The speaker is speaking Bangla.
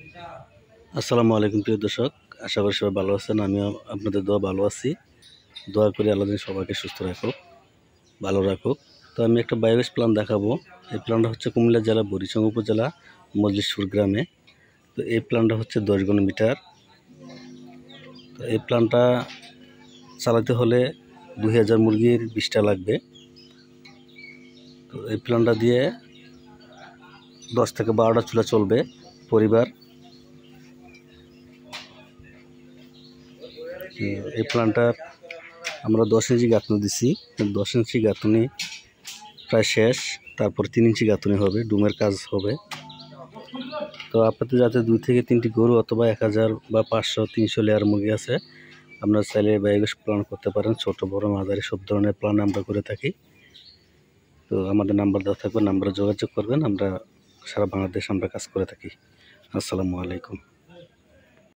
আসসালামু আলাইকুম প্রিয় দর্শক, আশা করি সবাই ভালো আছেন। আমিও আপনাদের দোয়া ভালো আছি। দোয়া করি আল্লাহ যেন সবাইকে সুস্থ রাখুক, ভালো রাখুক। তো আমি একটা বায়োগ্যাস প্ল্যান্ট দেখাবো। এই প্ল্যান্টটা হচ্ছে কুমিল্লা জেলা বুড়িচং উপজেলা মজলিশপুর গ্রামে। তো এই প্ল্যান্টটা হচ্ছে 10 ঘনমিটার। তো এই প্ল্যান্টটা চালাতে হলে 2000 মুরগির বিষটা লাগবে। তো এই প্ল্যান্টটা দিয়ে 10 থেকে 12টা চুলা চলবে পরিবার। এই প্ল্যান্টটার আমরা 10 ইঞ্চি গাঁথনি দিছি। 10 ইঞ্চি গাঁথনি প্রায় শেষ, তারপর 3 ইঞ্চি গাঁথনি হবে, ডুমের কাজ হবে। তো আপনাদের যাতে 2 থেকে 3টি গরু অথবা 1000 বা 500-300 লেয়ার মুরগি আছে, আপনারা চাইলে বায়োগ্যাস প্ল্যান করতে পারেন। ছোট বড় মাঝারি সব ধরনের প্ল্যান আমরা করে থাকি। তো আমাদের নাম্বার দেওয়া থাকবে, নাম্বারে যোগাযোগ করবেন। আমরা সারা বাংলাদেশ আমরা কাজ করে থাকি। আসসালামু আলাইকুম।